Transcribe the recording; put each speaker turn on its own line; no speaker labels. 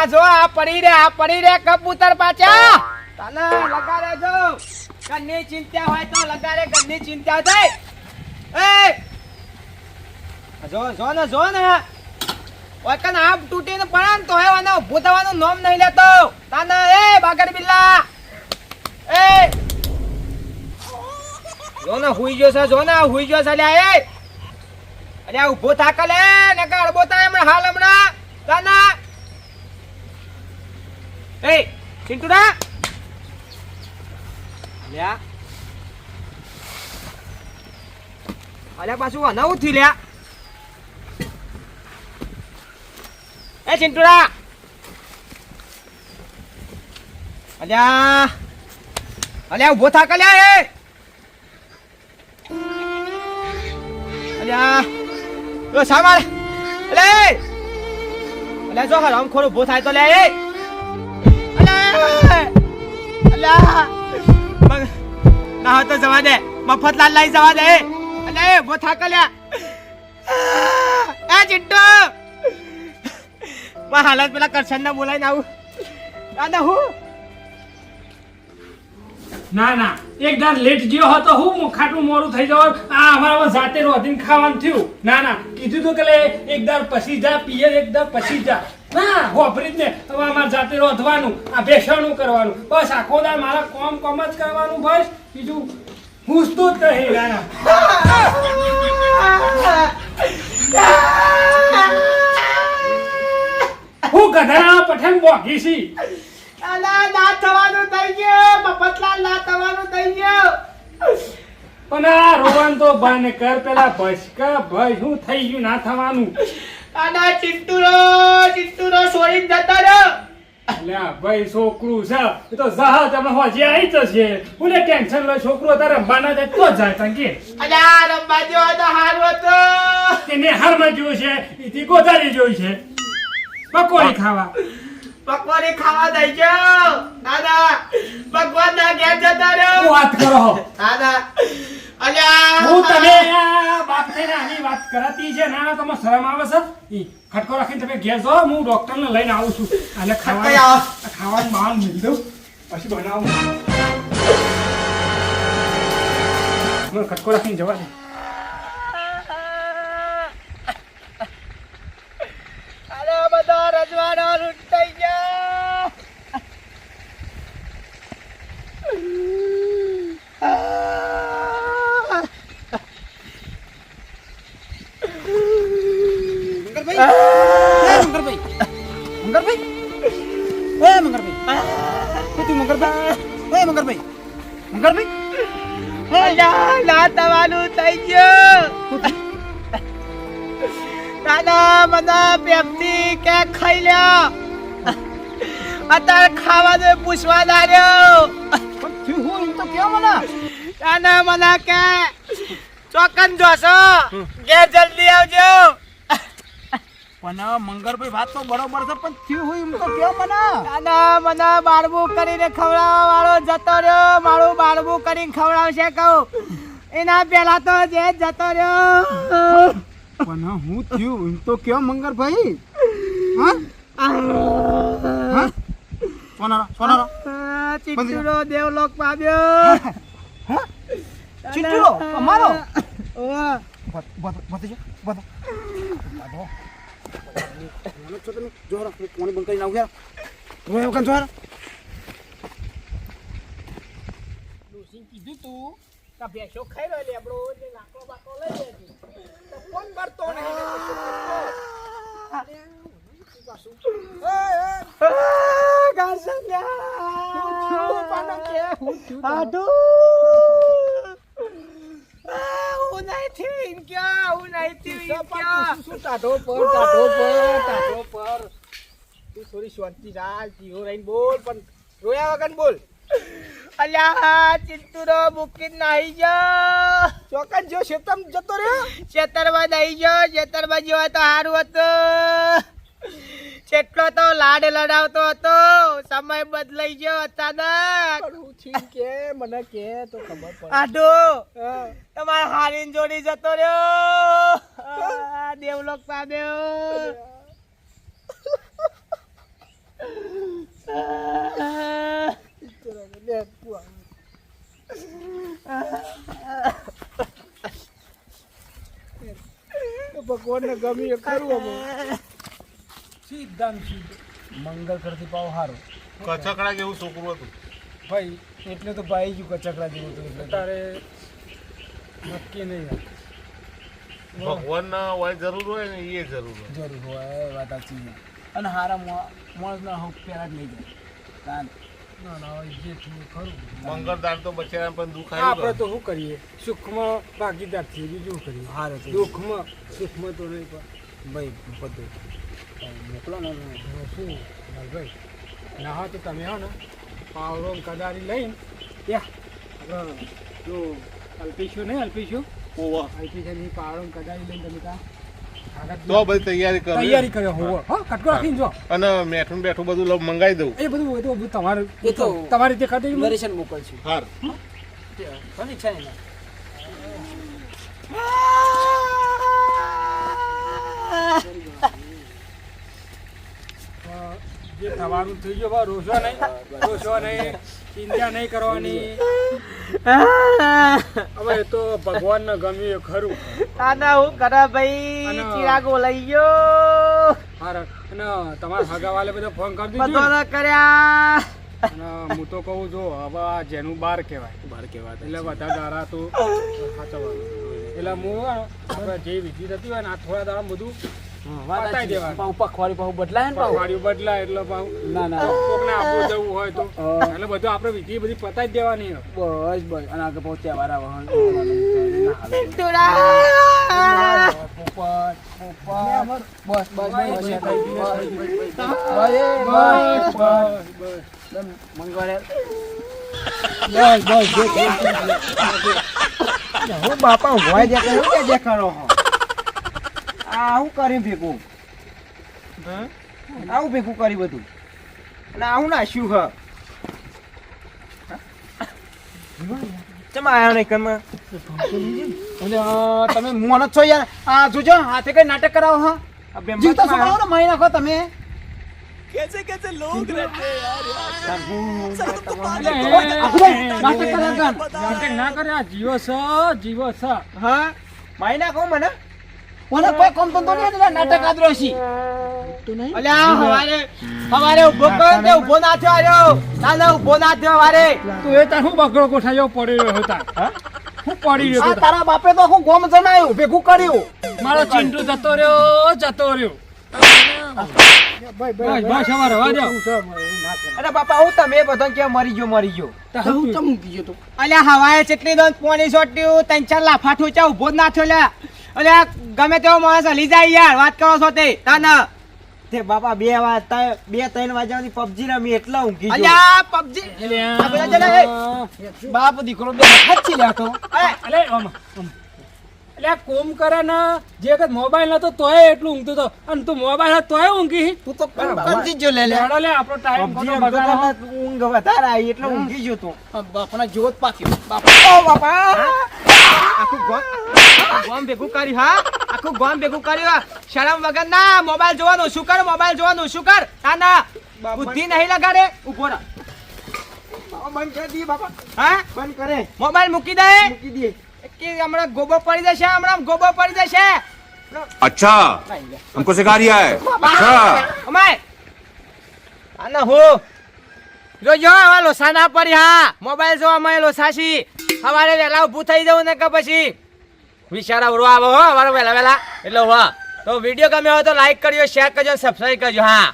જો આ પડી રે કબૂતર પાછા તને લગાડે જો ઘરની ચિંતા હોય તો લગાડે ઘરની ચિંતા થાય એ જો ને ઓકન આપ તૂટીને પડે તો હે વાનો ઊભું થવાનું નામ નહીં લેતો તને એ બાગડ બિલ્લા એ હુઈ ગયો છે લ્યા એ અરે ઊભો થાક લે ને અડબો થાય હમણાં તાના એ ચિંટુડા લ્યા અલ્યા પાછું અનાવું થી લ્યા એ ચિંટુડા અલ્યા ઊભો થાક લ્યા એ અલ્યા ઓ સામાળ અલે જો હરામ ખોરો ઊભો થાય તો લે એ અલ્યા મગ ના તો જવા દે મફતલાલ લઈ જવા દે અલે ઊભો થાક લ્યા એ ચિંટુ માં હાલત પેલા કરશન ને બોલાઈને આવું દાદા હું
ના એક દાર લેટ ગયો હતો હું ખાટું મોરું થઈ જવા આ અમારા જાતે રોધીને ખાવાનું થયું ના કીધું તો કે એક દાર પછી જા પિયર એક દાર પછી જા ના હોભરી જ ને હવે અમારે જાતે રોધવાનું આ બેસવાનું કરવાનું બસ આખો દાર મારા કોમ જ કરવાનું બસ બીજું પૂછતું જ નહીં રાણા હું ગધેડા પઠેન બોગી છી
અલા ના થવાનું થઈ ગયો મફતલાલ ના થવાનું થઈ ગયો
પણ આ રોવાન તો બંધ કર પેલા ભસકા ભઈ શું થઈ ગયું ના થવાનું
આના ચિંટુરો છોડી જતા રે
અલ્યા ભાઈ છોકરું છે એ તો જહાજ તમે હોજી આવી જશે હું ટેન્શન લો છોકરો તારે રમવાના જાય તો જાય તંકે
અલ્યા રમવા જેવો તો હારું હતો
એને હારમાં જોયું છે એથી ગોધારી જોઈ છે પકોડી ખાવા
દઈ ગયો દાદા ભગવાન ના ઘેર જતા રહ્યો
વાત કરો
દાદા અલ્યા
હું તમે બાપ થઈને આની વાત કરાતી છે ના તમે શરમ આવે છે ઈ ખટકો રાખીને તમે ઘેર જાઓ હું ડોક્ટર ને લઈને આવું છું અને ખાવાનું બહાર મિલ દઉં પછી બનાવું મને ખટકો રાખીને જવા દે
બધા રજવાડા લૂંટાઈ ગયા લાતવાનું થઈ ગયું દાદા મને પેપ્સી કે ખાઈ લ્યો અત્યારે ખાવા દે પૂછવા દાર્યો હું તો કેવો મને દાદા મને કે ચોકન જોશો ઘેર જલ્દી આવજો
પણ મંગળભાઈ વાત તો બરોબર છે પણ થયું હોય એમ તો કેવો મને
દાદા મને બાળવું કરીને ખવડાવવા વાળો જતો રહ્યો મારું બાળવું કરીને ખવડાવશે કહું એના પહેલા તો જે જતો રહ્યો
પણ હું થયું એમ તો કેવો મંગળભાઈ સોનારો
ચિંટુરો દેવલોક પામ્યો
ચિંટુરો અમારો પાણી બંધ કરી નાખું
કીધું તું કે ભેંસો ખાઈ રહ્યો લેબડો લાકડો બાકડો લઈ લેજો તો કોણ કરતો થોડી શાંતિ રાખ જીવો રહીને બોલ પણ રોયા વગર બોલ અલ્યા ચિંતુરો મૂકી નાહી ગયો ચોકન જો શેતમ જતો રહ્યો ખેતરમાં નાહી ગયો ખેતરમાં જેવા તો સારું હતું કેટલો તો લાડ લડાવતો હતો, સમય બદલાઈ ગયો અચાનક.
હું છીન કે મને કે તો ખબર પડે.
આડો તમારા હારીન જોડી જતો રહ્યો. દેવલોક પામ્યો.
ભગવાનને ગમી એ ખરું અમે.
સીધા ને સીધું.
મંગલ કરતી પાવ હારો
કચકડા જેવું છોકરું હતું.
ભાઈ એટલે તો ભાઈ જ કચકડા જેવું હતું એટલે
તારે નક્કી નહીં યાર.
ભગવાનના હોય જરૂર હોય ને એ જરૂર હોય.
જરૂર હોય એ વાત સાચી છે. અને હારા માણસના હક પેલા જ લઈ જાય તાન.
ના ના હવે જે થયું એ ખરું.
મંગળદાર તો બચારા પણ દુઃખ
આપણે
આવ્યું.
તો શું કરીએ, સુખમાં ભાગીદાર છીએ, બીજું શું કરીએ.
હારે તો
દુઃખમાં સુખમાં તો નહીં પણ
ભાઈ બધું મોકલો ને
શું ભાઈ ના હોય તો તમે હો ને પાવડો ને કદારી લઈને ત્યાં જો અલ્પેશો નહીં અલ્પેશો અલ્પેશાની પાવડો ને કદારી લઈને તમે ત્યાં
તો બધી તૈયારી કરી
તૈયારી કર્યો હોવો હા કટકો રાખીને જો
અને મેઠું બેઠું બધું મંગાવી દઉં.
એ બધું તમારે
એ તો
તમારી રીતે ખાતે
દર્શન મોકલશું.
હાર
કોની ઈચ્છા નહીં
જે થવાનું થઈ ગયો બા રોશો નહીં ચિંતા નહીં કરવાની. હવે એ તો ભગવાનને ગમ્યું એ ખરું.
આના હું કરે ભાઈ?
અને
ચિરાગો લઈ ગયો.
હારા અને તમારા હગાવાલે બધો ફોન કરી દીધો ને?
બધો કર્યા.
અને હું તો કહું જો હવે આ જેનું બાર કહેવાય એટલે બધા દારા તો સાચવવાનું. એટલે હું આપણે જે વિધિ થતી હોય ને આ થોડા દાડા બધું પતાઈ દેવાનું.
પાઉ પખવાડી પાઉ બદલાય ને પાઉ.
પખવાડિયું બદલાય એટલે પાછું
ના ના
કોકને આપવું જવું હોય તો એટલે બધું આપણે વિધિ બધી પતાઈ જ દેવાની હોય.
બસ બસ અને આગળ પાઉ તહેવાર આવે
પિન્ટુડા.
બસ બસ મંગળે હું બાપા હોય દેખાડો કે દેખાડો હો આ હું કરી ભેગું આવું ભેગું કરી બધું અને આવું નાખ્યું હ ચમ આયા નહીં કમ તમે મોન જ છો યાર આ જોજો હાથે કઈ નાટક કરાવો હા જીવતા છોકરાઓ ને મારી નાખો તમે
નાટક ના કરે આ જીવો છ
હા મારી નાખો મને મને કોઈ કોમ તો નહીં એટલે નાટક આદરો છી
અલ્યા હવારે ઉભો કર તે ઉભો ના થયો આર્યો. ના ઉભો ના થયો હવારે.
તું એ તાર શું બકરો કોઠાયો પડી રહ્યો હતા હું પડી રહ્યો
આ
હતો
તારા બાપે તો આખું ગોમ જમાયું ભેગું કર્યું
મારો ચિંટુ જતો રહ્યો બસ સવારે વાજો
અરે બાપા હું તમે બધો કે મરી ગયો
અલ્યા હવારે ચેટલી દોન પોણી સોટ્યું 3-4 લાફા ઠોચા ઉભો જ ના થયો લ્યા. અલ્યા ગમે તેવો માણસ હલી જાય યાર. વાત કરો છો તે તાના
તે બાપા 2-3 વાગ્યાની પબજી રમી એટલે ઊંઘી ગયો
અલ્યા પબજી
બાપ દીકરો બે ખાચી લેતો
એટલે કોમ કરે ને જે વખત મોબાઈલ નતો તોય એટલું ઊંઘતો હતો અને તું મોબાઈલ હતો તોય ઊંઘી.
તું તો પબજી જો લે
લેડો લે આપણો ટાઈમ
પબજી
ખોટો બગાડો.
ઊંઘ વધારે આવી એટલે ઊંઘી ગયો તો
બાપના જોત પાક્યો.
ઓ બાપા
આખું ગોમ ભેગું કર્યું હા. આખું ગોમ ભેગું કર્યું. શરમ વગર ના મોબાઈલ જોવાનું શું કર? મોબાઈલ જોવાનું શું કર? તાના બુદ્ધિ નહીં લગાડે. ઉભો રહો.
બંધ કરી દી બાપા
હા
બંધ કરે
મોબાઈલ મૂકી દે.
મૂકી દે
કે હમણાં ગોબો પડી જશે. હમણાં ગોબો પડી જશે.
अच्छा हमको सिखा रिया है अच्छा
અમાય આના હો જોજો આવા લોસા ના પડી. હા મોબાઈલ જોવા માં લોસાશી. સવારે વહેલા ઊભું થઈ જવું ને કે પછી વિચારા ઉડવા આવો હો સવારે વહેલા એટલે હા. તો વિડીયો ગમ્યો હોય તો લાઈક કરજો, શેર કરજો, સબસ્ક્રાઈબ કરજો. હા.